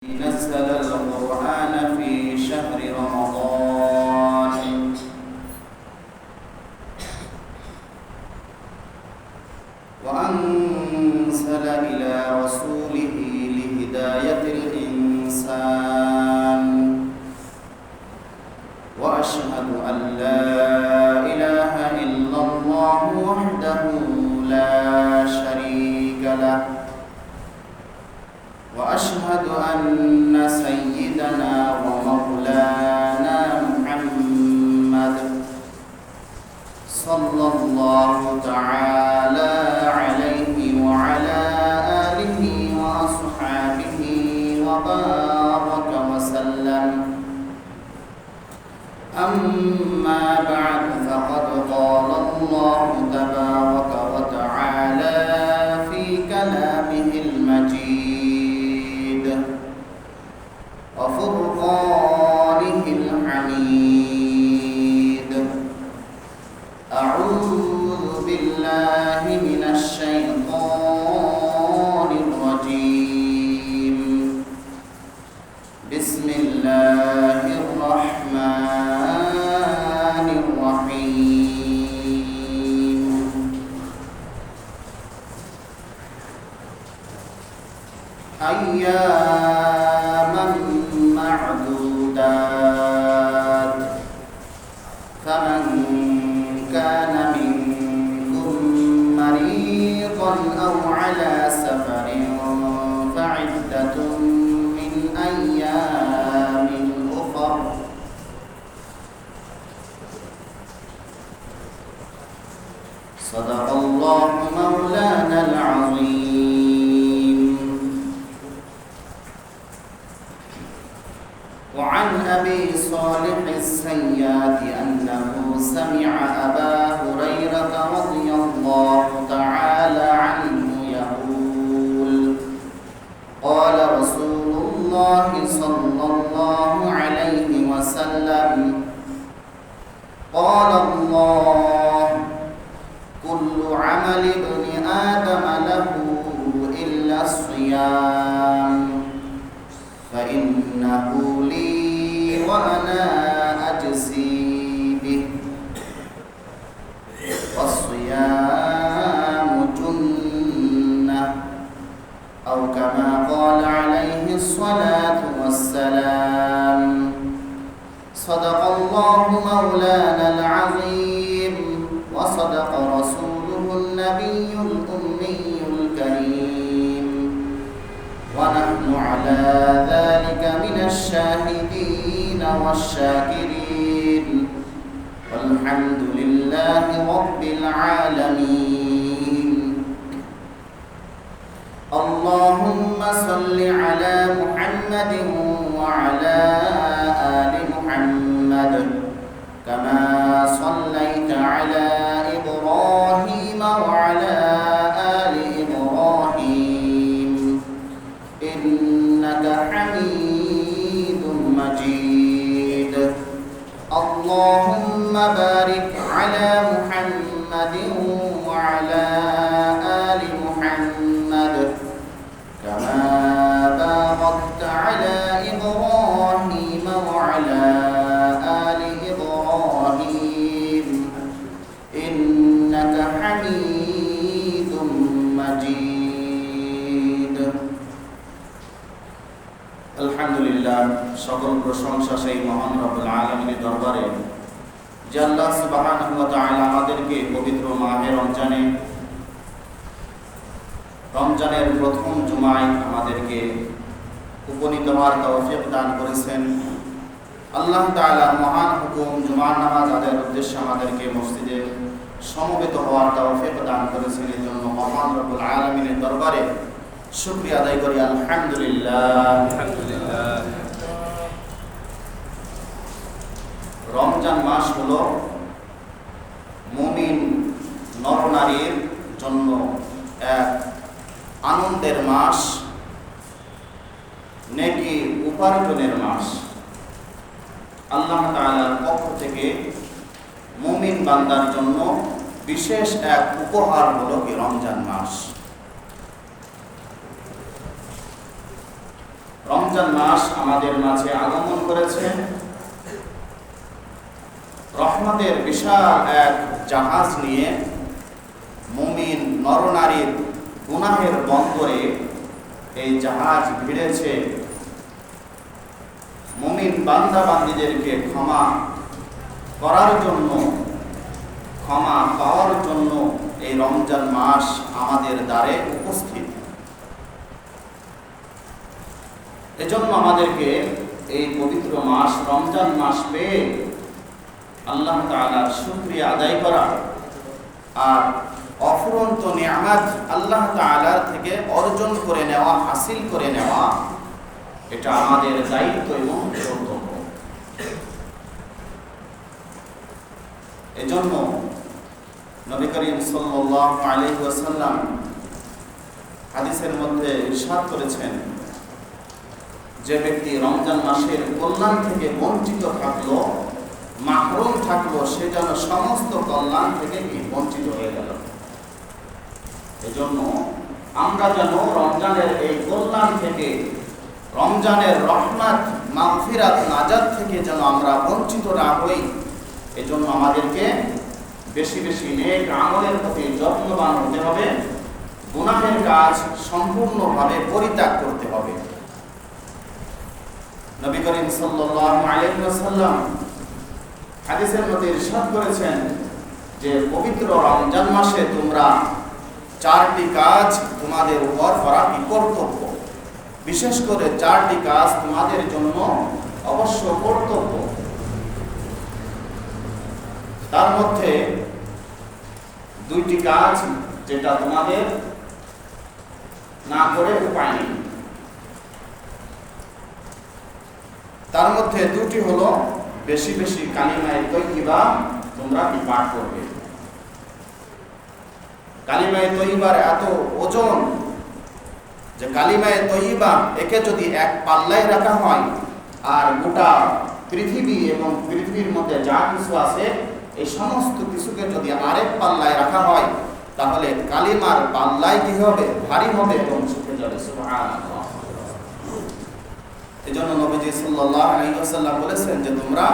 نزل القرآن في شهر رمضان وأنزل إلى رسوله لهداية الإنسان وأشهد أن لا إله إلا الله وحده لا شريك له وأشهد أن سيدنا ومولانا محمد صلى الله تعالى عليه وعلى آله وأصحابه وبارك وسلم. أما بعد فقد قال الله تبارك وتعالى في كلامه المجيد وفرقانه الحميد. أعوذ بالله من الشيطان الرجيم. بسم الله الرحمن الرحيم. أياما معدودات فمن كان منكم مريضا أو على سفر فعدة من أيام أخر. صدق الله مولانا العظيم. وعن أبي صالح السيات أنه سمع أبا هريرة رضي الله تعالى عنه يقول قال رسول الله صلى الله عليه وسلم قال الله كل عمل ابن آدم له إلا الصيام فإنه لي وأنا أجزي به والصيام جنة أو كما قال عليه الصلاة والسلام. صدق الله مولانا العظيم وصدق رسوله النبي الأمي الكريم ونحن على ذلك من الشاهدين والشاكرين والحمد لله رب العالمين. اللهم صل على محمد وعلى آل محمد كما صليت على إبراهيم وعلى آل إبراهيم إنك حميد مجيد. اللهم بارك على محمد وعلى آل محمد كما باركت على إبراهيم وعلى آل إبراهيم إنك حميد مجيد. আলহামদুলিল্লাহ, সকল প্রশংসা সেই মহান রব্বুল আলামিনের দরবারে যে আল্লাহ সুবহানাহু ওয়া তাআলা আমাদেরকে পবিত্র মাহে রমজানের প্রথম জুমায় আমাদেরকে উপনীত হওয়ার তৌফিক দান করেছেন। আল্লাহ তাআলার মহান হুকুম জুমার নামাজ আদায়ের উদ্দেশ্যে আমাদেরকে মসজিদে সমবেত হওয়ার তৌফিক দান করেছেন। এই জন্য মহান রব্বুল আলামিনের দরবারে শুকরিয়া আদায় করি আলহামদুলিল্লাহ। রমজান মাস হলো মুমিন নরনারীর জন্য এক আনন্দের মাস, নেকি উপার্জনের মাস। আল্লাহ তাআলার পক্ষ থেকে মুমিন বান্দার জন্য বিশেষ এক উপহার হলো কি রমজান মাস। রমজান মাস আমাদের মাঝে আগমন করেছে রহমতের বিশাল এক জাহাজ নিয়ে। মুমিন নরনারীর গুনাহের বন্দরে এই জাহাজ ভিড়েছে। মুমিন বান্দা বান্দীদেরকে ক্ষমা করার জন্য, ক্ষমা পাওয়ার জন্য এই রমজান মাস আমাদের দ্বারে উপস্থিত। এজন্য আমাদেরকে এই পবিত্র মাস রমজান মাস পেয়ে আল্লাহ তাআলার শুকরিয়া আদায় করা আর অফুরন্ত নিয়ামত আল্লাহ তাআলার থেকে অর্জন করে নেওয়া, হাসিল করে নেওয়া, এটা আমাদের দায়িত্ব এবং কর্তব্য। এজন্য নবী করিম সাল্লাল্লাহু আলাইহি ওয়াসাল্লাম হাদিসের মধ্যে ইরশাদ করেছেন, যে ব্যক্তি রমজান মাসের কল্যাণ থেকে বঞ্চিত থাকলো, মাহরুম থাকলো, সে যেন সমস্ত কল্যাণ থেকে বঞ্চিত হয়ে গেল। এজন্য আমরা যেন রমজানের এই কল্যাণ থেকে, রমজানের রহমত, মাগফিরাত, নাজাত থেকে যেন আমরা বঞ্চিত না হই, এজন্য আমাদেরকে বেশি বেশি নেক আমলের প্রতি যত্নবান হতে হবে। গুনাহের কাজ সম্পূর্ণভাবে পরিত্যাগ করতে হবে। নবী করিম সাল্লাল্লাহু আলাইহি ওয়াসাল্লাম হাদিসের মধ্যে ইরশাদ করেছেন যে পবিত্র রমজান মাসে তোমরা চারটি কাজ তোমাদের উপর করা কর্তব্য। বিশেষ করে চারটি কাজ তোমাদের জন্য অবশ্য কর্তব্য। তার মধ্যে দুইটি কাজ যেটা তোমাদের না করে উপায় নেই। তার মধ্যে দুটি হলো, বেশি বেশি কালিমায়ে তয়্যিবা তোমরা পাঠ করবে। কালিমায়ে তয়্যিবার এত ওজন যে কালিমায়ে তয়্যিবা একে যদি এক পাল্লায় রাখা হয় আর গোটা পৃথিবী এবং পৃথিবীর মধ্যে যা কিছু আছে এই সমস্ত কিছুকে যদি আরেক পাল্লায় রাখা হয়, তাহলে কালিমার পাল্লায় কি হবে? ভারী হবে এবং ঝুঁকে যাবে। সুবহানাল্লাহ। এজন্য নবীজি সাল্লাল্লাহু আলাইহি ওয়াসাল্লাম বলেছেন যে তোমরা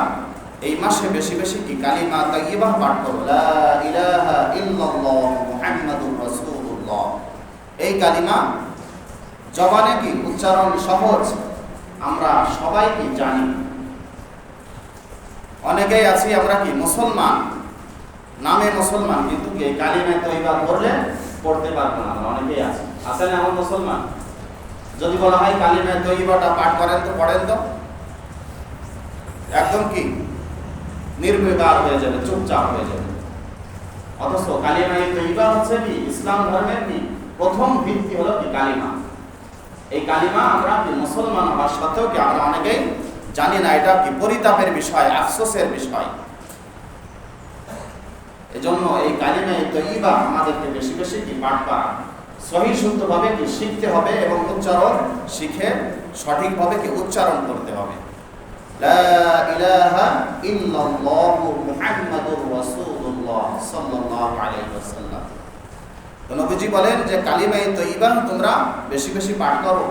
এই মাসে বেশি বেশি কি কালিমা তাইয়্যিবা পাঠ করো, লা ইলাহা ইল্লাল্লাহ মুহাম্মাদুর রাসূলুল্লাহ। এই কালিমা জবানে কি উচ্চারণ সহজ, আমরা সবাই কি জানি। অনেকেই আছি আমরা কি মুসলমান, নামে মুসলমান, কিন্তু এই কালিমা তাইয়্যিবা পড়লে পড়তে পারবো না। আমরা অনেকেই আছি, আসলে আমরা মুসলমান। যদি বলা হয় কালিমা তয়্যিবাটা পাঠ করেন তো, পড়েন তো, একদম কি নির্বিকার হয়ে যাবে, চুপচাপ হয়ে যাবে। অথচ কালিমা তয়্যিবা হচ্ছে কি ইসলাম ধর্মের কি প্রথম ভিত্তি হলো কি কালিমা। এই কালিমা আমরা কি মুসলমান হওয়ার সত্ত্বেও কি আমরা অনেকেই জানি না। এটা কি পরিতাপের বিষয়, আফসোসের বিষয়। এজন্য এই কালিমা তয়্যিবা আমাদেরকে বেশি বেশি কি পাঠ করা, সহি শুদ্ধভাবে কি শিখতে হবে এবং উচ্চারণ শিখে সঠিকভাবে কি উচ্চারণ করতে হবে। লা ইলাহা ইল্লাল্লাহু মুহাম্মাদুর রাসূলুল্লাহ সাল্লাল্লাহু আলাইহি ওয়াসাল্লাম। তো নবীজি বলেন যে কালিমা তয়্যিবা তোমরা বেশি বেশি পাঠ করো।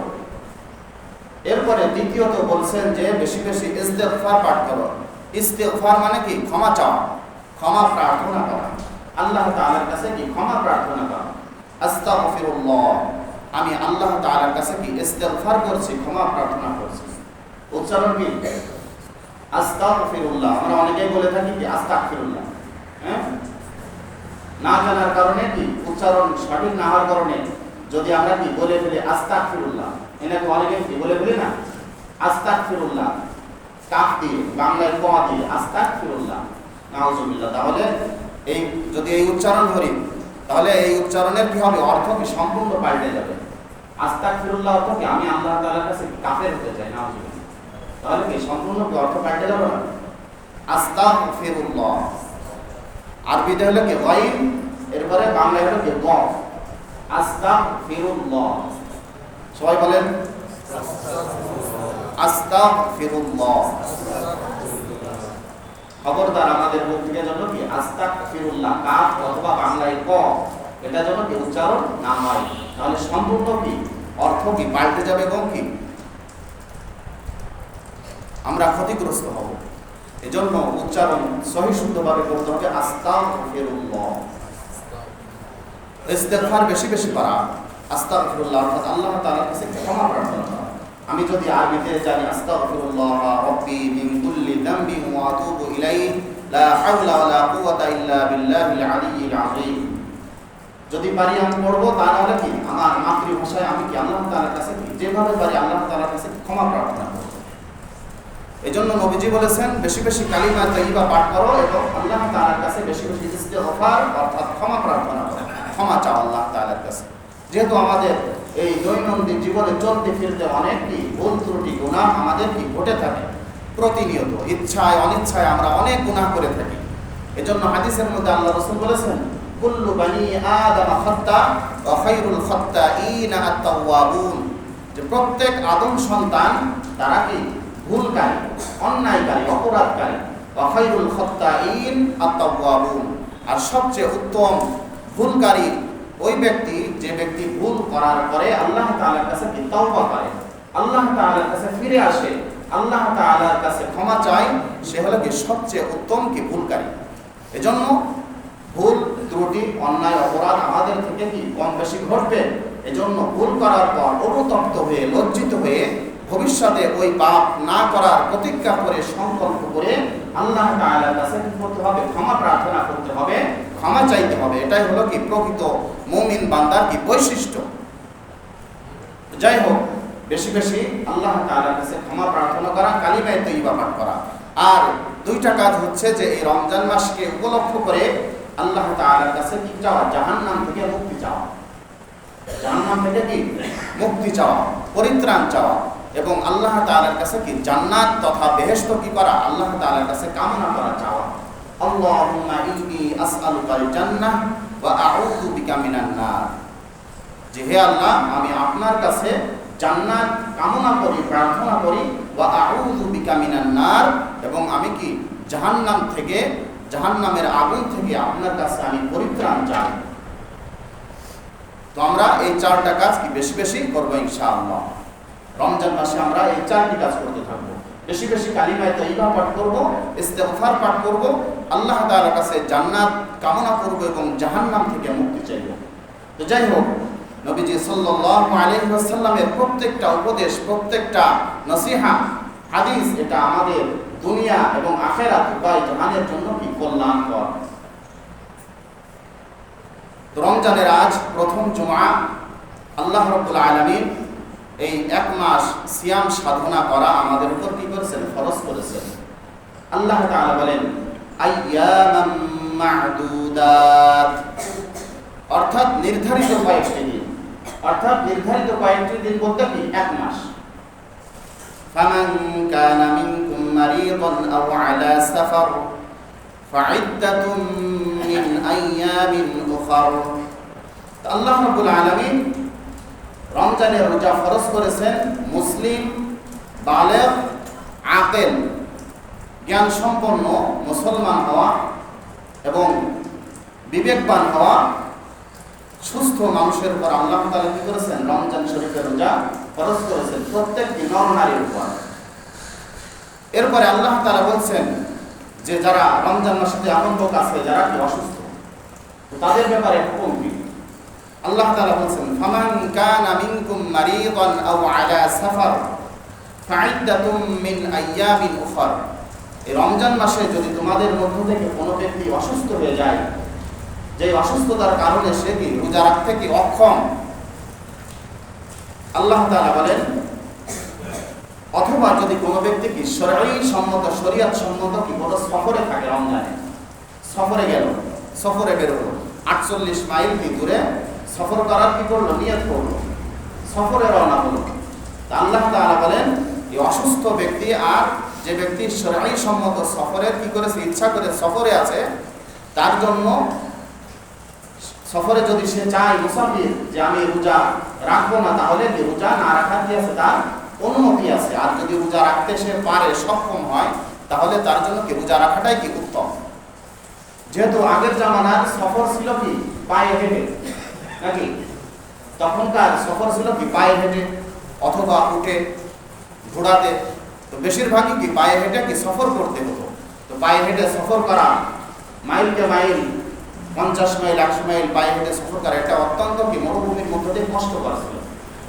এরপরে দ্বিতীয়ত বলছেন যে বেশি বেশি ইস্তিগফার পাঠ করো। ইস্তিগফার মানে কি ক্ষমা চাওয়া, ক্ষমা প্রার্থনা করা, আল্লাহ তাআলার কাছে কি ক্ষমা প্রার্থনা করা। আস্তাগফিরুল্লাহ, আমি আল্লাহ তাআলার কাছে কি ইস্তিগফার করছি, ক্ষমা প্রার্থনা করছি। উচ্চারণ কি আস্তাগফিরুল্লাহ। আমরা অনেকেই বলে থাকি কি আস্তাগফিরুল্লাহ, হ্যাঁ, না জানার কারণে কি উচ্চারণ সঠিক না হওয়ার কারণে যদি আমরা কি বলে ফেলি আস্তাগফিরুল্লাহ, এনাকে অনেকে কি বলে ফেলি না আস্তাগফিরুল্লাহ, কাফ দিয়ে বাংলায় ক দিয়ে আস্তাগফিরুল্লাহ, নাউজুবিল্লাহ। তাহলে এই যদি এই উচ্চারণ করি তাহলে এই উচ্চারণের কি হবে? অর্থ কি সম্পূর্ণ পাল্টে যাবে। আস্তাগফিরুল্লাহ অর্থ কি আমি আল্লাহ তাআলার কাছে কাফের হতে চাই, নাউজুবিল্লাহ। তাহলে কি সম্পূর্ণ কি অর্থ পাল্টে যাবে না? আস্তাগফিরুল্লাহ আরবিতে হলো কি গাইন, এরপরে বাংলায় হলো কি কফ। আস্তাগফিরুল্লাহ, সবাই বলেন আস্তাগফিরুল্লাহ। খবরদার আমাদের মুখ থেকে যেন কি আস্তাগফিরুল্লাহ কাফ অথবা বাংলায় ক এটা যেন কি উচ্চারণ না হয়, তাহলে সম্পূর্ণ কি অর্থ কি পাল্টে যাবে এবং কি আমরা ক্ষতিগ্রস্ত হব। এজন্য উচ্চারণ সহি শুদ্ধভাবে করতে হবে আস্তাগফিরুল্লাহ। ইস্তেগফার বেশি বেশি করা, আস্তাগফিরুল্লাহ অর্থাৎ আল্লাহ তাআলার কাছে ক্ষমা প্রার্থনা করা। আমি যদি আরবিতে জানি আস্তাগফিরুল্লাহ রাব্বি মিন কুল্লি যামবি ওয়া আতুবু ইলাইহি লা হাওলা ওয়ালা কুওয়াতা ইল্লা বিল্লাহিল আলিয়্যিল আযীম, যদি পারি আমি পড়বো, তা না হলে কি আমার মাতৃভাষায় আমি কি আল্লাহ তাআলার কাছে কি যেভাবে পারি আল্লাহ তাআলার কাছে ক্ষমা প্রার্থনা করব। এজন্য নবীজি বলেছেন বেশি বেশি কালিমা তাইয়্যিবা পাঠ করো এবং আল্লাহ তাআলার কাছে বেশি বেশি ইস্তিগফার অর্থাৎ ক্ষমা প্রার্থনা করো, ক্ষমা চাও আল্লাহ তাআলার কাছে। যেহেতু আমাদের এই দৈনন্দিন জীবনে চলতে ফিরতে অনেক কি ভুল ত্রুটি গুনাহ আমাদের কি ঘটে থাকে প্রতিনিয়ত, ইচ্ছায় অনিচ্ছায় আমরা অনেক গুনাহ করে থাকি। এজন্য হাদিসের মধ্যে আল্লাহ রাসূল বলেছেন কুল্লু বানি আদম খাত্তা ওয়া খায়রুল খাত্তাঈনা আত-তাওয়াবুন, যে প্রত্যেক আদম সন্তান তারা কি ভুলকারী, অন্যায়কারী, অপরাধকারী। ওয়া খায়রুল খাত্তাঈন আত-তাওয়াবুন, আর সবচেয়ে উত্তম ভুলকারী ওই ব্যক্তি যে ব্যক্তি ভুল করার পরে আল্লাহ তাআলার কাছে কি তওবা করে, আল্লাহ তাআলার কাছে ফিরে আসে, আল্লাহ তাআলার কাছে ক্ষমা চায়, সে হলো কি সবচেয়ে উত্তম কি ভুলকারী। এজন্য ভুল ত্রুটি অন্যায় অপরাধ আমাদের থেকে কি কম বেশি ঘটবে। এজন্য ভুল করার পর অনুতপ্ত হয়ে লজ্জিত হয়ে ভবিষ্যতে ওই পাপ না করার প্রতিজ্ঞা করে সংকল্প করে আল্লাহ তাআলার কাছে কি করতে হবে, ক্ষমা প্রার্থনা করতে হবে, ক্ষমা চাইতে হবে। এটাই হলো কি প্রকৃত মুমিন বান্দার কি বৈশিষ্ট্য। যাই হোক, বেশি বেশি আল্লাহ তাআলার কাছে ক্ষমা প্রার্থনা করা, কালিমা তাইয়্যিবা পাঠ করা। আর দুইটা কাজ হচ্ছে যে এই রমজান মাসকে উপলক্ষ করে আল্লাহ তাআলার কাছে কি চাওয়া, জাহান্নাম থেকে মুক্তি চাওয়া, জাহান্নাম থেকে কি মুক্তি চাওয়া, পরিত্রাণ চাওয়া, এবং আল্লাহ তাআলার কাছে কি জান্নাত তথা বেহেশত কি করা, আল্লাহ তাআলার কাছে কামনা করা, চাওয়া। আল্লাহুম্মা ইন্নী আসআলুকাল জান্নাহ ওয়া আউযু বিকা মিনান নার, যে হে আল্লাহ আমি আপনার কাছে জান্নাত কামনা করি, প্রার্থনা করি, ওয়া আউযু বিকা মিনান নার, এবং আমি কি জাহান্নাম থেকে, জাহান্নামের আগুন থেকে আপনার কাছে আমি পরিত্রাণ চাই। তো আমরা এই চারটা কাজ কি বেশি বেশি করব ইনশাআল্লাহ। রমজান মাসে আমরা এই চারটি কাজ করতে থাকবো। বেশি বেশি কালিমা তাইয়্যিবা পাঠ করব, ইস্তেগফার পাঠ করব, আল্লাহ তাআলার কাছে জান্নাত কামনা করব এবং জাহান্নাম থেকে মুক্তি চাইব। তো যাই হোক, নবীজি সাল্লাল্লাহু আলাইহি ওয়াসাল্লামের প্রত্যেকটা উপদেশ, প্রত্যেকটা নসিহত, হাদিস, এটা আমাদের দুনিয়া এবং আখিরাত উভয় জাহানের জন্য কি কল্যাণকর। তো রমজানের আজ প্রথম জুমআ, আল্লাহ রাব্বুল আলামিন এই এক মাস সিয়াম সাধনা করা আমাদের উপর কি করেছেন, ফরজ করেছেন। আল্লাহ তাআলা বলেন আইয়ামাম মা'দুদাত, অর্থাৎ নির্ধারিত কয়েকটি দিন, অর্থাৎ নির্ধারিত কয়েকটি দিন বলতে কি এক মাস। ফামান কানা মিনকুম মারিদান আও আলা সাফার ফাইদ্দাতুম মিন আইয়ামিন উখর। আল্লাহ রাব্বুল আলামিন রমজানের রোজা ফরজ করেছেন মুসলিম, বালেগ, আকিল, জ্ঞান সম্পন্ন মুসলমান হওয়া এবং বিবেকবান হওয়া সুস্থ মানুষের উপর আল্লাহ তাআলা কি করেছেন, রমজান শরীফের রোজা ফরজ করেছেন প্রত্যেকটি নর নারীর উপর। এরপরে আল্লাহ তাআলা বলছেন যে যারা রমজান মাসে এমন লোক আছে যারা কি অসুস্থ, তাদের ব্যাপারে হুকুম কি। আল্লাহ তাআলা বলছেন ফামান কানা মিনকুম মারিদান আও আলা সাফার ফাইদ্দাতুম মিন আইয়ামিন উখর। এই রমজান মাসে যদি তোমাদের মধ্য থেকে কোনো ব্যক্তি অসুস্থ হয়ে যায়, যে অসুস্থতার কারণে সে কি রোজা রাখতে কি অক্ষম, আল্লাহ তাআলা বলেন, অথবা যদি কোনো ব্যক্তি কি শরিয়ত সম্মত কি কোনো সফরে থাকে, রমজানে সফরে গেল, সফরে বের হলো, 48 মাইল কি দূরে সফর করার কি করলো, নিয়ত করলো, সফরে রওনা হলো। আল্লাহ তাআলা বলেন এই অসুস্থ ব্যক্তি আর যে ব্যক্তি শরঈ সম্মত সফরের কি করেছে, ইচ্ছা করে সফরে আছে, তার জন্য সফরে যদি সে চায় মুসাফির যে আমি রোজা রাখবো না, তাহলে রোজা না রাখার কি আছে, তার অনুমতি আছে। আর যদি রোজা রাখতে সে পারে, সক্ষম হয়, তাহলে তার জন্য কি রোজা রাখাটাই কি উত্তম। যেহেতু আগের জামানার সফর ছিল কি পায়ে হেঁটে, নাকি তখনকার সফর ছিল কি পায়ে হেঁটে অথবা উঠে, ঘোড়াতে। তো তো বেশিরভাগই কি পায়ে হেঁটে কি সফর করতে হতো। তো পায়ে হেঁটে সফর করা, মাইলকে মাইল 50 মাইল 100 মাইল পায়ে হেঁটে সফর করা, এটা অত্যন্ত কি মরুভূমির মধ্যে দিয়ে কষ্টকর ছিল।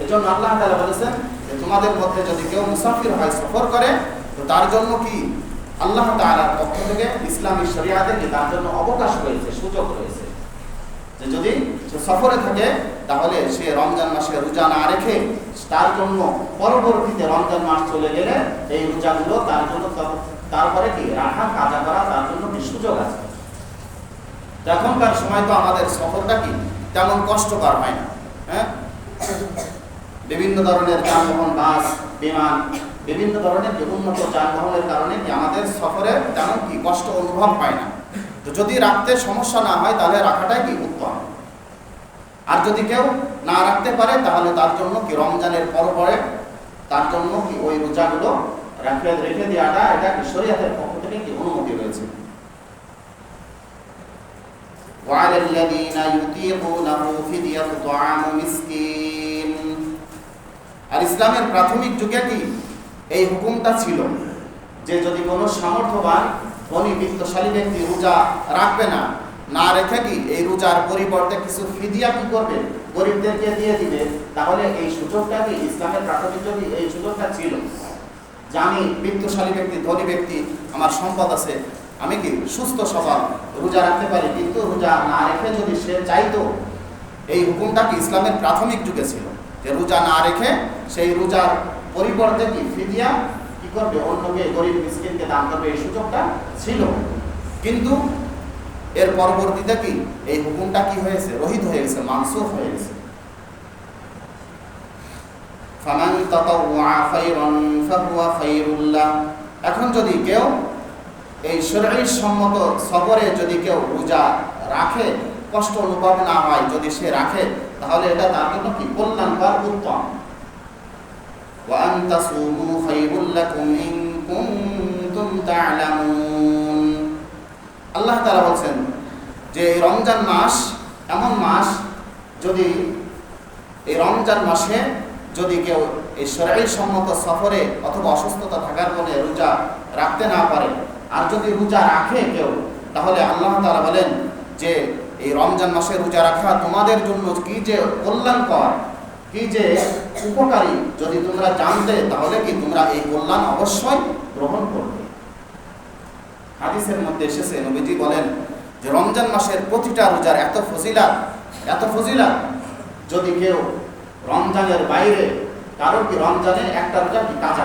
এজন্য আল্লাহ তাআলা বলেছেন যে তোমাদের মধ্যে যদি কেউ মুসাফির হয়, সফর করে, তো তার জন্য কি আল্লাহ তাআলার পক্ষ থেকে ইসলামী শরিয়াতে কি তার জন্য অবকাশ রয়েছে, সুযোগ রয়েছে যে যদি সে সফরে থাকে তাহলে সে রমজান মাসে রোজা না রেখে তার জন্য পরবর্তীতে রমজান মাস চলে গেলে এই রোজাগুলো তার জন্য তারপরে কি রাখা কাজা করা তার জন্য কি সুযোগ আছে। এখনকার সময় তো আমাদের সফরটা কি তেমন কষ্টকর হয় না, হ্যাঁ, বিভিন্ন ধরনের যানবাহন, বাস, বিমান, বিভিন্ন ধরনের উন্নত যানবাহনের কারণে কি আমাদের সফরে তেমন কি কষ্ট অনুভব হয় না। তো যদি রাখতে সমস্যা না হয় তাহলে রাখাটাই কি উত্তম। আর যদি কেউ না রাখতে পারে তাহলে তার জন্য কি রমজানের পরে তার জন্য কি ওই রোজাগুলো রেখে দেওয়াটা এটা কি শরীয়তের পক্ষ থেকে কি অনুমতি রয়েছে। وعلى الذين يطيقونه فدية طعام مسكين। আর ইসলামের প্রাথমিক যুগে কি এই হুকুমটা ছিল যে যদি কোনো সামর্থ্যবান ধনী বিত্তশালী ব্যক্তি রোজা রাখবে না রেখে কি এই রোজার পরিবর্তে কিছু ফিদিয়া কি করবে, গরিবদেরকে দিয়ে দিবে, তাহলে এই সুযোগটা কি ইসলামের প্রাথমিক যুগে এই সুযোগটা ছিল যে আমি বিত্তশালী ব্যক্তি, ধনী ব্যক্তি, আমার সম্পদ আছে, আমি কি সুস্থ সবল রোজা রাখতে পারি, কিন্তু রোজা না রেখে যদি সে চাইতো, এই হুকুমটা কি ইসলামের প্রাথমিক যুগে ছিল যে রোজা না রেখে সেই রোজার পরিবর্তে কি ফিদিয়া কি করবে, অন্যকে গরিব মিসকিনকে দান করবে, এই সুযোগটা ছিল। কিন্তু এর পরবর্তীতে কি এই হুকুমটা কি হয়েছে, রহিত হয়ে গেছে, মানসুখ হয়ে গেছে। ফামান তাতাওয়া খায়রান ফাহুয়া খায়রুল লাহ। এখন যদি কেউ এই শরঈ সম্মত সফরে যদি কেউ রোজা রাখে, কষ্ট অনুভব না হয়, যদি সে রাখে, তাহলে এটা তার জন্য কি কল্যাণকর, উত্তম। ওয়া আন তাসুমু খায়রুল লাকুম ইন কুনতুম তা'লামুন। আল্লাহ তাআলা বলেন যে রমজান মাস এমন মাস, যদি এই রমজান মাসে যদি কেউ এই শরঈ সম্মত সফরে অথবা অসুস্থতা থাকার কারণে রোজা রাখতে না পারে, আর যদি রোজা রাখে কেউ, তাহলে আল্লাহ তাআলা বলেন যে এই রমজান মাসে রোজা রাখা তোমাদের জন্য কি যে কল্যাণকর, কি যে উপকারী, যদি তোমরা জানতে তাহলে কি তোমরা এই কল্যাণ অবশ্যই গ্রহণ করবে। হাদিসের মধ্যে এসেছে, নবীজি বলেন যে রমজান মাসের প্রতিটা রোজার এত ফজিলাত, যদি কেউ রমজানের বাইরে কারো কি রমজানে একটা রোজা কি কাজা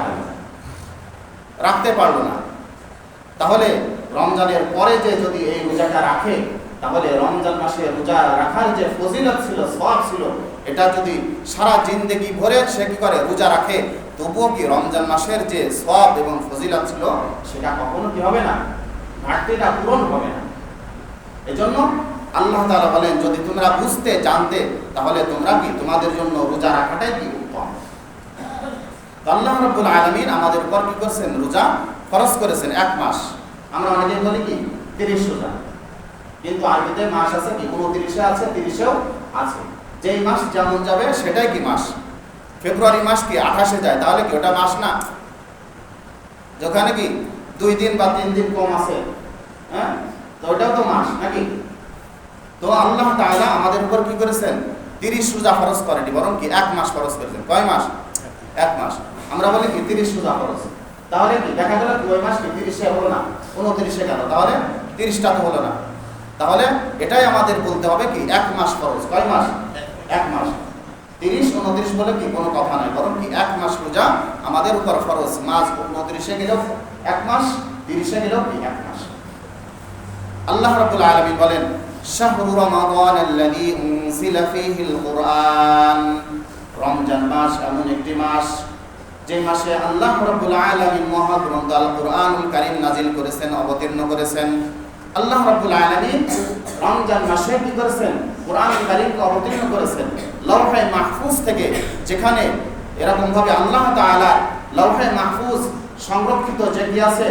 রাখতে পারলো না, তাহলে রমজানের পরে যে যদি এই রোজাটা রাখে, তাহলে রমজান মাসে রোজা রাখার যে ফজিলত ছিল, সওয়াব ছিল, এটা যদি সারা জিন্দেগি ভরে সে কি করে রোজা রাখে, তবুও কি রমজান মাসের যে সওয়াব এবং ফজিলত ছিল সেটা কখনো কি হবে না, ঘাটতিটা পূরণ হবে না। এজন্য আল্লাহ তাআলা বলেন যদি তোমরা বুঝতে জানতে তাহলে তোমরা কি তোমাদের জন্য রোজা রাখাটাই কি উত্তম। আল্লাহ রাব্বুল আলামিন আমাদের উপর কি করেছেন, রোজা ফরজ করেছেন 1 মাস। আমরা অনেকেই বলি কি 30 রোজা, কিন্তু আরবিতে মাস আছে কি 29 আছে, 30-এও আছে, যেই মাস যেমন যাবে সেটাই কি মাস। ফেব্রুয়ারি মাস কি 28-এ যায়, তাহলে কি ওটা মাস না? যেখানে কি 2 দিন বা 3 দিন কম আছে, হ্যাঁ, তো ওটাও তো মাস নাকি? তো আল্লাহ তাআলা আমাদের উপর কি করেছেন, 30 রোজা ফরজ করেনি, বরং কি 1 মাস ফরজ করেছেন। কয় মাস? 1 মাস। আমরা বলি কি 30 রোজা ফরজ, তাহলে কি দেখা গেল 2 মাস কি 30-এ হলো না, 29-এ গেল, তাহলে 30টা তো হলো না। তাহলে এটাই আমাদের বলতে হবে কি 1 মাস ফরজ। কয় মাস? 1 মাস। 30-29 বলে কি কোনো কথা নাই, বরং কি 1 মাস রোজা আমাদের উপর ফরজ। মাস 29-এ গেলেও 1 মাস, 30-এ গেলেও কি 1 মাস। আল্লাহ রাব্বুল আলামিন বলেন শাহরু রমাদান আল্লাযী উনজিলা ফীহিল কুরআন। রমজান মাস এমন একটি মাস যে মাসে আল্লাহ রাব্বুল আলামিন মহাগ্রন্থ আল কুরআনুল কারীম নাজিল করেছেন, অবতীর্ণ করেছেন। আল্লাহ রাব্বুল আলামিন রমজান মাসে কি করেছেন, কুরআনুল কারীমকে অবতীর্ণ করেছেন লওহে মাহফুজ থেকে, যেখানে এরকম ভাবে আল্লাহ তাআলা লওহে মাহফুজ সংরক্ষিত যে কি আছে,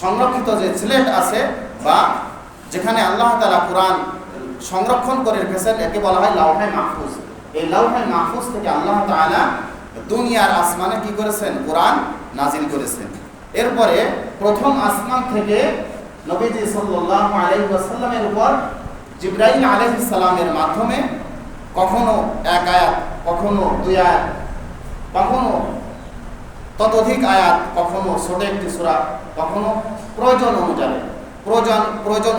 সংরক্ষিত যে সিলেট আছে, বা যেখানে আল্লাহ তাআলা কুরআন সংরক্ষণ করে রেখেছেন, একে বলা হয় লওহে মাহফুজ। এই লওহে মাহফুজ থেকে আল্লাহ তাআলা দুনিয়ার আসমানে কি করেছেন, কুরআন নাজিল করেছেন। এরপরে প্রথম আসমান থেকে নবীজি সাল্লাল্লাহু আলাইহি ওয়াসাল্লামের উপর জিবরাইল আলাইহিস সালামের মাধ্যমে কখনো এক আয়াত, কখনো দুই আয়াত, কখনো ততোধিক আয়াত, কখনো ছোট একটি সূরা, কখনো প্রয়োজন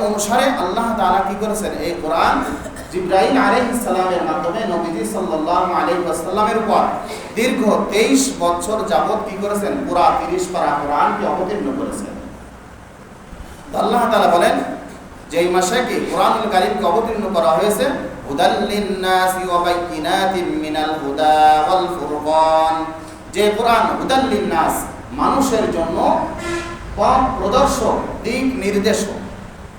অনুসারে আল্লাহ তাআলা কি করেছেন, এই কোরআন জিবরাইল আলাইহিস সালামের মাধ্যমে নবীজি সাল্লাল্লাহু আলাইহি ওয়াসাল্লামের উপর দীর্ঘ 23 বছর যাবত কি করেছেন, পুরা 30 পারা কোরআনকে অবতীর্ণ করেছেন। আল্লাহ তাআলা বলেন যে এই মাসে কি কোরআনুল কারীমকে অবতীর্ণ করা হয়েছে হুদাল লিন-নাসি ওয়া বাইয়িনাতিন মিনাল হুদা ওয়াল ফুরকান, যে কোরআন হুদাল লিন-নাস, মানুষের জন্য পথ প্রদর্শক, দিক নির্দেশক।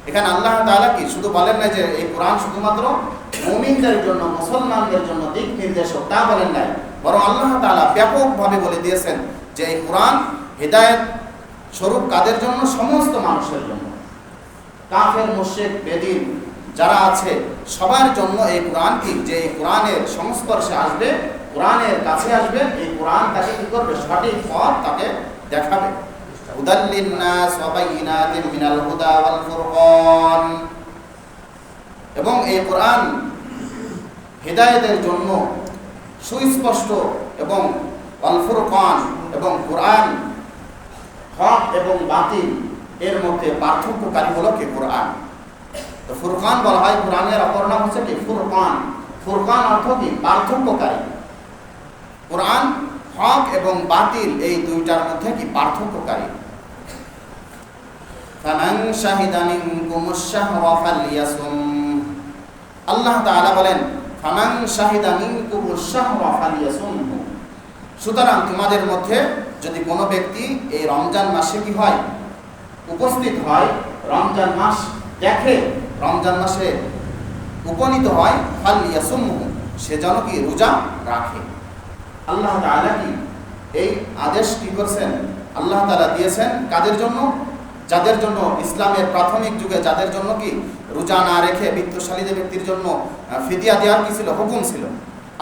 এখানে আল্লাহ তাআলা কি শুধু বলেন না যে এই কোরআন শুধুমাত্র মুমিনদের জন্য, মুসলমানদের জন্য দিক নির্দেশক, তা বলেন নাই, বরং আল্লাহ তাআলা ব্যাপকভাবে বলে দিয়েছেন যে এই কোরআন হিদায়াত স্বরূপ কাদের জন্য, সমস্ত মানুষের জন্য। কাফের, মুশরিক, বেদিন যারা আছে সবার জন্য এই কোরআন কি, যে এই কোরআনের সংস্পর্শে আসবে, কোরআনের কাছে আসবে, এই কোরআন তাকে কি করবে, সঠিক পথ তাকে দেখাবে। হুদাল লিন-নাস ওয়া বাইয়িনাতিন মিনাল হুদা ওয়াল ফুরকান, এবং এই কোরআন হিদায়াতের জন্য সুস্পষ্ট, এবং ওয়াল ফুরকান, এবং কোরআন হক এবং বাতিল এর মধ্যে পার্থক্যকারী হলো কি কোরআন। তো ফুরকান বলা হয়, কোরআনের অপর নাম হচ্ছে কি ফুরকান। ফুরকান অর্থ কি, পার্থক্যকারী। কোরআন হক এবং বাতিল এই দুইটার মধ্যে কি পার্থক্যকারী। ফামান শাহিদা মিনকুমুশ শাহরা ফালইয়াসুম, আল্লাহ তাআলা বলেন ফামান শাহিদা মিনকুমুশ শাহরা ফালইয়াসুম, সুতরাং তোমাদের মধ্যে যদি কোনো ব্যক্তি এই রমজান মাসে কি হয়, উপস্থিত হয়, রমজান মাস দেখে, রমজান মাসে উপনীত হয়, ফালইয়াসুমহু, সে যেন কি রোজা রাখে। আল্লাহ তাআলা কি এই আদেশ কি করেছেন, আল্লাহ তাআলা দিয়েছেন কাদের জন্য, যাদের জন্য ইসলামের প্রাথমিক যুগে যাদের জন্য কি রোজা না রেখে বিত্তশালীদের ব্যক্তির জন্য ফিদিয়া দেওয়ার কি ছিল, হুকুম ছিল।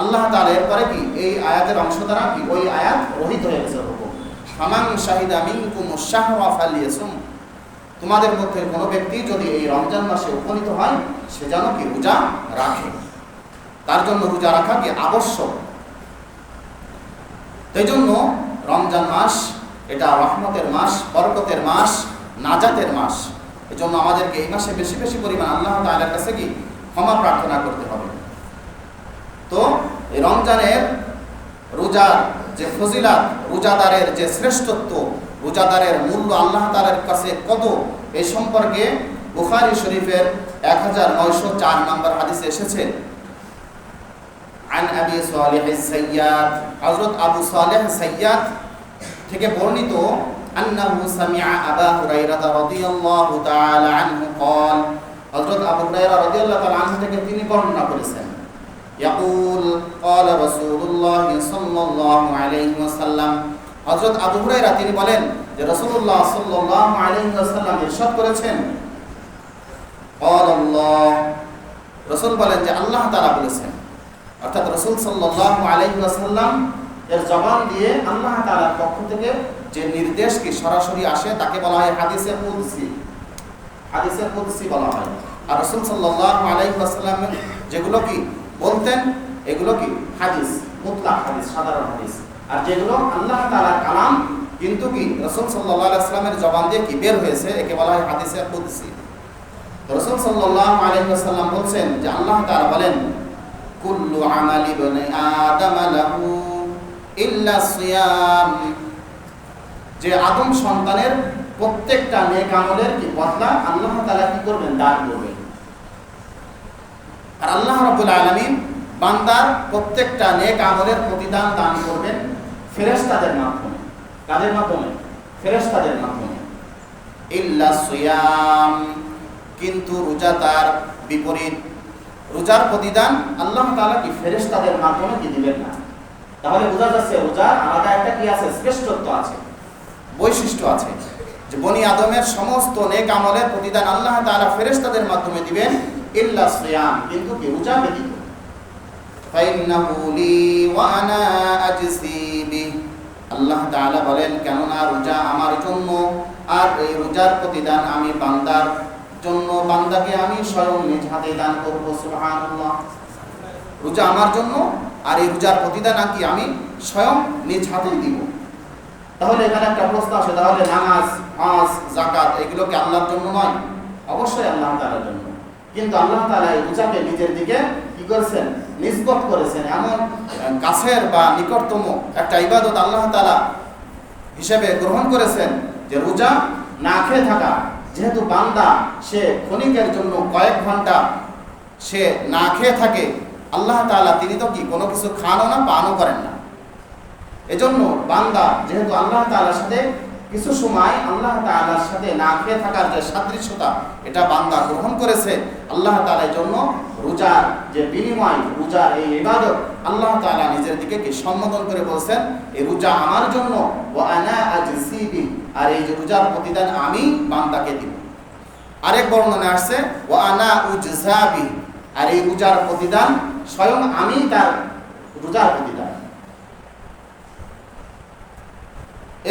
আল্লাহ তাআলা এরপরে কি এই আয়াতের অংশ দ্বারা কি ওই আয়াত রহিত হয়ে গেছে হুকুম। ফামান শাহিদা মিনকুমুশ শাহরা ফালইয়াসুম, তোমাদের মধ্যে কোনো ব্যক্তি যদি এই রমজান মাসে উপনীত হয়, সে যেন কি রোজা রাখে, তার জন্য রোজা রাখা কি আবশ্যক। এই জন্য রমজান মাস এটা রহমতের মাস, বরকতের মাস, নাজাতের মাস। এই জন্য আমাদেরকে এই মাসে বেশি বেশি পরিমাণ আল্লাহ তাআলার কাছে কি ক্ষমা প্রার্থনা করতে হবে। তো এই রমজানের রোজার যে ফজিলাত, রোজাদারের যে শ্রেষ্ঠত্ব, রোজাদারের মূল্য আল্লাহ তাআলার কাছে কত, এই সম্পর্কে বুখারী শরীফের 1904 নম্বর হাদিসে এসেছে। আন আবি সালেহ আস-সাইয়াদ, হযরত আবু সালেহ সাইয়াদ থেকে বর্ণিত, আন্নাহু সামিআ আবা হুরায়রা রাদিয়াল্লাহু তাআলা আনহু قال, হযরত আবু হুরায়রা রাদিয়াল্লাহু তাআলা আনহু থেকে তিনি বর্ণনা করেছেন, ইয়াকুল قال রাসূলুল্লাহ সাল্লাল্লাহু আলাইহি ওয়াসাল্লাম, হযরত আবু হুরায়রা তিনি বলেন যে রাসূলুল্লাহ সাল্লাল্লাহু আলাইহি ওয়াসাল্লাম ইরশাদ করেছেন, قال আল্লাহ, রাসূল বলেন যে আল্লাহ তাআলা বলেছেন। অর্থাৎ রাসূল সাল্লাল্লাহু আলাইহি ওয়াসাল্লাম এর জবান দিয়ে আল্লাহ তাআলার পক্ষ থেকে যে নির্দেশ কি সরাসরি আসে তাকে বলা হয় হাদিসে কুদসি। হাদিসে কুদসি বলা হয়। আর রাসূল সাল্লাল্লাহু আলাইহি ওয়াসাল্লাম যেগুলো কি বলতেন এগুলো কি হাদিস, মুতলাক হাদিস, সাধারণ হাদিস। আর যেগুলো আল্লাহ তাআলার কালাম কিন্তু কি রাসূল সাল্লাল্লাহু আলাইহি ওয়াসাল্লামের জবান দিয়ে কি বের হয়েছে, একে বলা হয় হাদিসে কুদসি। রাসূল সাল্লাল্লাহু আলাইহি ওয়াসাল্লাম বলছেন যে আল্লাহ তাআলা বলেন, কুল্লু আমালি ইবনি আদম লাহু ইল্লা সিয়াম, যে আদম সন্তানের প্রত্যেকটা নেক আমলের কি বদলা আল্লাহ তাআলা কি করবেন, দান করবেন। আর আল্লাহ রাব্বুল আলামিন বান্দার প্রত্যেকটা নেক আমলের প্রতিদান দান করবেন ফেরেশতাদের মাধ্যমে। কাদের মাধ্যমে? ফেরেশতাদের মাধ্যমে। ইল্লা সিয়াম, কিন্তু রোজা তার বিপরীত। রোজার প্রতিদান আল্লাহ তাআলা কি ফেরেশতাদের মাধ্যমে কি দিবেন না। তাহলে বোঝা যাচ্ছে রোজার আলাদা একটা কি আছে, শ্রেষ্ঠত্ব আছে, বৈশিষ্ট্য আছে, যে বনি আদমের সমস্ত নেক আমলের প্রতিদান আল্লাহ তাআলা ফেরেশতাদের মাধ্যমে দিবেন, ইল্লা সিয়াম, কিন্তু কি রোজা ব্যতীত। ফাইন্নাহু লি ওয়া আনা আজসি বিহি, আল্লাহ তাআলা বলেন, কেননা রোজা আমার জন্য, আর এই রোজার প্রতিদান আমি বান্দার জন্য, বান্দাকে আমি স্বয়ং নিজ হাতে দান করব। সুবহানাল্লাহ। রোজা আমার জন্য, আর এই রোজার প্রতিদান কি আমি স্বয়ং নিজ হাতেই দিব। তাহলে এখানে একটা প্রশ্ন আসে, তাহলে নামাজ, হজ, যাকাত এগুলো কি আল্লাহর জন্য নয়? অবশ্যই আল্লাহ তাআলার জন্য। কিন্তু আল্লাহ তাআলা এই রোজাকে নিজের দিকে কি করেছেন? নিসবত করেছেন। এমন কাছের বা নিকটতম একটা ইবাদত আল্লাহ তাআলা হিসেবে গ্রহণ করেছেন যে রোজা না খেয়ে থাকা। যেহেতু বান্দা সে ক্ষণিকের জন্য কয়েক ঘন্টা সে না খেয়ে থাকে, আল্লাহ তাআলা তিনি তো কি কোনো কিছু খানও না পানও করেন না। এজন্য বান্দা যেহেতু আল্লাহ তাআলার সাথে কিছু সময় আল্লাহ তাআলার সাথে না খেয়ে থাকার যে সাদৃশ্যতা এটা বান্দা গ্রহণ করেছে, আল্লাহ তাআলার জন্য রোজার যে বিনিময়, রোজার এই ইবাদত আল্লাহ তাআলা নিজের দিকে কি সম্বোধন করে বলছেন, এই রোজা আমার জন্য, ওয়া আনা আজসি বি, আর এই যে রোজার প্রতিদান আমি বান্দাকে দিব। আরেক বর্ণনা আসছে ওয়া আনা উজজা বি, আর এই রোজার প্রতিদান স্বয়ং আমি তার রোজার প্রতিদান।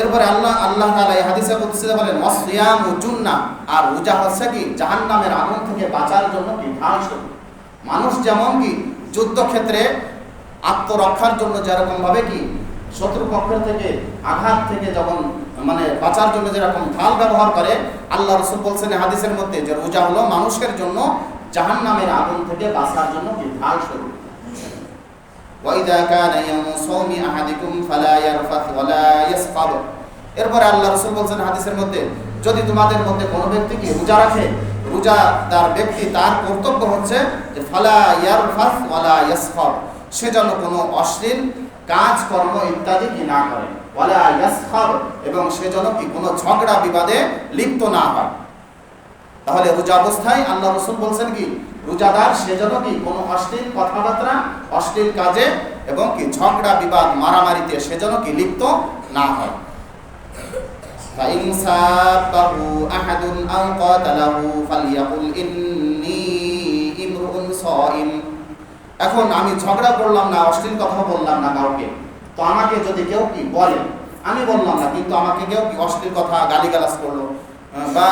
এরপরে আল্লাহ তাআলা এই হাদিসে কুদসিতে বলেন ওয়াসিয়ামু জুন্নাহ, আর রোজা হচ্ছে কি জাহান্নামের আগুন থেকে বাঁচার জন্য কি ঢাল স্বরূপ। মানুষ যেমন কি যুদ্ধক্ষেত্রে আত্মরক্ষার জন্য যেরকম ভাবে কি শত্রুপক্ষের থেকে আঘাত থেকে যখন বাঁচার জন্য যেরকম ঢাল ব্যবহার করে, আল্লাহ রাসূল বলছেন হাদিসের মধ্যে যে রোজা হলো মানুষের জন্য জাহান্নামের আগুন থেকে বাঁচার জন্য কি ঢাল স্বরূপ। وَإِذَا كَانَ يَوْمُ صَوْمِ أَحَدِكُمْ فَلَا يَرْفَثْ وَلَا يَسْخَبْ। এরপরে আল্লাহ রাসূল বলেন হাদিসের মধ্যে, যদি তোমাদের মধ্যে কোনো ব্যক্তি কি রোজা রাখে, রোজাদার ব্যক্তি তার কর্তব্য হচ্ছে যে ফালা ইয়ারফাস ওয়ালা ইয়াসখাব, সে যেন কোনো অশ্লীল কাজ কর্ম ইত্যাদি কি না করে, ওয়ালা ইয়াসখাব, এবং সে যেন কি কোনো ঝগড়া বিবাদে লিপ্ত না হয়। তাহলে রোজা অবস্থায় আল্লাহ রাসূল বলছেন কি রোজাদার সে যেন কি কোনো অশ্লীল কথাবার্তা, অশ্লীল কাজে এবং কি ঝগড়া বিবাদ মারামারিতে সে যেন কি লিপ্ত না হয়। ফাইন সাবাহু আহাদুন আও কাতালাহু ফালইয়াকুল ইন্নী ইমরুন সাইম। এখন আমি ঝগড়া করলাম না, অশ্লীল কথা বললাম না কাউকে, তো আমাকে যদি কেউ কি বলে, আমি বললাম না কিন্তু আমাকে কেউ কি অশ্লীল কথা গালিগালাজ করলো বা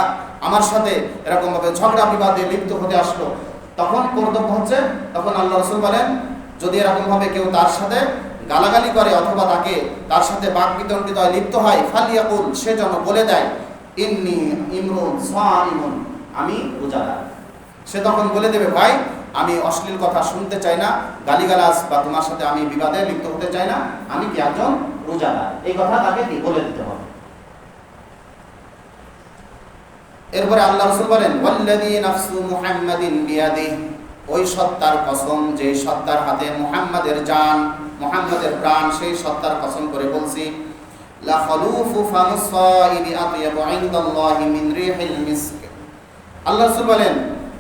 আমার সাথে এরকম ভাবে ঝগড়া বিবাদে লিপ্ত হতে আসলো, তখন কর্তব্য হচ্ছে, তখন আল্লাহ রাসূল বলেন যদি এরকম ভাবে কেউ তার সাথে গালাগালি করে অথবা তার সাথে বাক বিতর্কিতায় লিপ্ত হয়, ফালিয়াকুল, সে যেন বলে দেয় ইন্নী ইমরুন সাইমুন, আমি রোজাদার। সে তখন বলে দেবে ভাই আমি অশ্লীল কথা শুনতে চাই না, গালিগালাজ বা তোমার সাথে আমি বিবাদে লিপ্ত হতে চাই না, আমি কি একজন রোজাদার, এই কথা তাকে কি বলে দিতে হবে। এরপরে আল্লাহ রাসূল বলেন ওয়াল্লাযী নাফসু মুহাম্মাদিন বিয়াদিহি, ওই সত্তার কসম যে সত্তার হাতে মুহাম্মাদের জান, মুহাম্মাদের প্রাণ, সেই সত্তার কসম করে বলছি, লা খালুফু ফামিস সাইবি আতয়াবু ইনদাল্লাহি মিন রিহিল মিসক। আল্লাহ রাসূল বলেন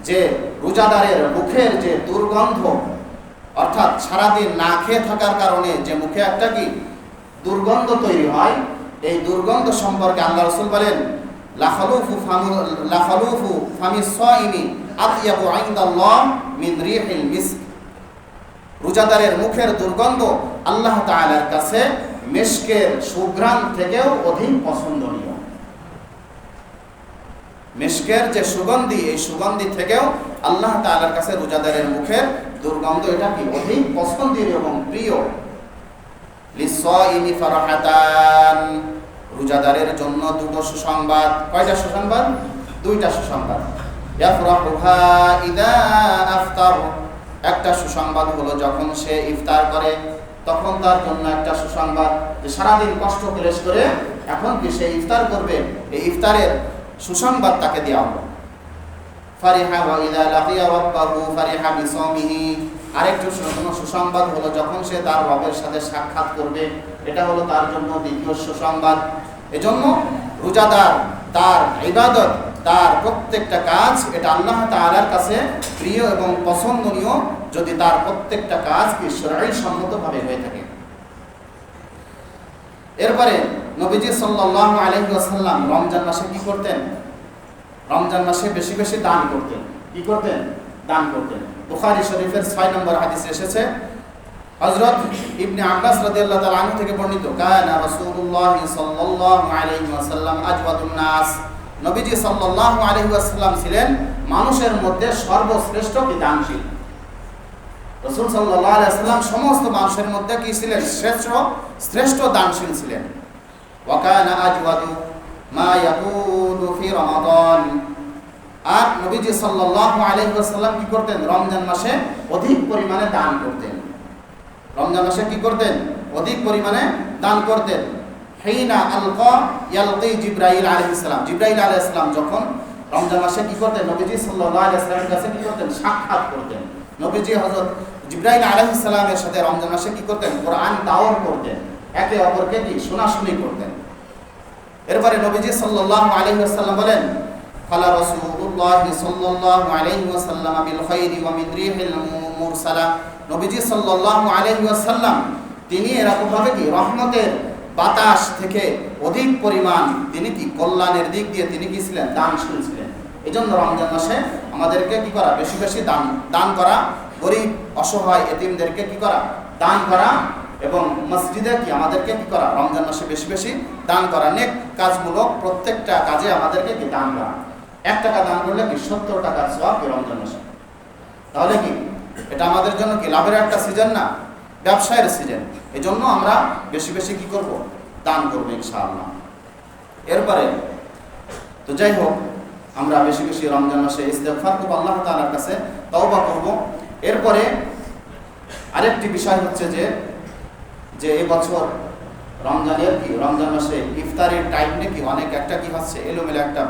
যে রোজাদারের মুখের যে দুর্গন্ধ, অর্থাৎ সারাদিন না খেয়ে থাকার কারণে যে মুখে একটা কি দুর্গন্ধ তৈরি হয়, এই দুর্গন্ধ সম্পর্কে আল্লাহ রাসূল বলেন লা খালুফু ফামিস সাইমি আতয়াবু ইনদাল্লাহ মিন রিহিল মিসক। রোজাদারের মুখের দুর্গন্ধ আল্লাহ তাআলার কাছে মিশকের সুঘ্রাণ থেকেও অধিক পছন্দনীয়। মিশকের যে সুগন্ধি, এই সুগন্ধি থেকেও আল্লাহ তাআলার কাছে রোজাদারের মুখের দুর্গন্ধ এটা কি অধিক পছন্দনীয় এবং প্রিয়। লিসাইমি ফারহাতান, রোজাদারের জন্য দুটো সুসংবাদ। কয়টা সুসংবাদ? দুইটা সুসংবাদ। ইয়াফরাহুহা ইযা আফতার, একটা সুসংবাদ হলো যখন সে ইফতার করে তখন তার জন্য একটা সুসংবাদ, যে সারাদিন কষ্ট ক্লেশ করে এখন কি সে ইফতার করবে, এই ইফতারের সুসংবাদ তাকে দেওয়া হলো। ফারিহা ওয়া ইযা লাকিয়া রাব্বাহু ফারিহা বিসাওমিহি, আরেকটা সুসংবাদ হলো যখন সে তার রবের সাথে সাক্ষাৎ করবে, এটা হলো তার জন্য দ্বিতীয় সুসংবাদ। এজন্য রোজাদার তার ইবাদত, তার প্রত্যেকটা কাজ এটা আল্লাহ তাআলার কাছে প্রিয় এবং পছন্দনীয়, যদি তার প্রত্যেকটা কাজ কি শরঈ সম্মতভাবে হয়ে থাকে। এরপরে নবীজি সাল্লাল্লাহু আলাইহি ওয়াসাল্লাম রমজান মাসে কি করতেন? রমজান মাসে বেশি বেশি দান করতেন। কি করতেন? দান করতেন। বুখারী শরীফের 6 নম্বর হাদিসে এসেছে হযরত ইবনে আব্বাস রাদিয়াল্লাহু তাআলা আনহু থেকে বর্ণিত, কানা রাসূলুল্লাহ সাল্লাল্লাহু আলাইহি ওয়াসাল্লাম আজওয়াদুন নাস, নবীজি সাল্লাল্লাহু আলাইহি ওয়াসাল্লাম ছিলেন মানুষের মধ্যে সর্বশ্রেষ্ঠ কি দানশীল। রাসূল সাল্লাল্লাহু আলাইহি ওয়াসাল্লাম সমস্ত মানুষের মধ্যে কি ছিলেন? শ্রেষ্ঠ দানশীল ছিলেন। ওয়া কানা আজওয়াদু মা ইয়াকুনু ফি রমাদান, আর নবীজি সাল্লাল্লাহু আলাইহি ওয়াসাল্লাম কি করতেন? রমজান মাসে অধিক পরিমাণে দান করতেন। রমজান মাসে কি করতেন? অধিক পরিমাণে দান করতেন। হিনা আলকা ইয়ালকি জিবরাইল আলাইহিস সালাম, জিবরাইল আলাইহিস সালাম যখন রমজান মাসে কি করতেন? নবীজি সাল্লাল্লাহু আলাইহি ওয়াসাল্লামের কাছে কি করতেন? সাক্ষাৎ করতেন। নবীজি হযরত জিবরাইল আলাইহিস সালামের সাথে রমজান মাসে কি করতেন? কোরআন তাওয়ার করতেন, একে অপরকে কি শোনাশুনি করতেন। এরপরে নবীজি সাল্লাল্লাহু আলাইহি ওয়াসাল্লাম বলেন, ফালা রাসূলুল্লাহ সাল্লাল্লাহু আলাইহি ওয়াসাল্লাম বিল খাইরি ওয়া মিন রিহিল মুরসালা, নবীজি সাল্লাল্লাহু আলাইহি ওয়াসাল্লাম তিনি এরকম ভাবে কি রহমতের বাতাস থেকে অধিক পরিমাণ তিনি কি কল্যাণের দিক দিয়ে তিনি কি ছিলেন? দানশীল ছিলেন। এজন্য রমজান মাসে আমাদেরকে কি করা? বেশি বেশি দান করা, গরিব অসহায় এতিমদেরকে কি করা? দান করা, এবং মসজিদে কি আমাদেরকে কি করা? রমজান মাসে বেশি বেশি দান করা। নেক কাজমূলক প্রত্যেকটা কাজে আমাদেরকে কি দান করা। 1 টাকা দান করলে কি 70 টাকার সওয়াব রমজান মাসে। তাহলে কি এটা আমাদের জন্য কি লাভের একটা সিজন না? ব্যবসায়ের সিজন। এই জন্য আমরা বেশি বেশি কি করব? দান করব ইনশাআল্লাহ। এরপরে তো যাই হোক, আমরা বেশি বেশি রমজান মাসে ইস্তেগফার করব, আল্লাহ তাআলার কাছে তওবা করব। এরপরে আরেকটি বিষয় হচ্ছে যে এই বছর রমজান মাসে ইফতারের টাইম নাকি অনেক একটা কি হচ্ছে এলোমেলো একটা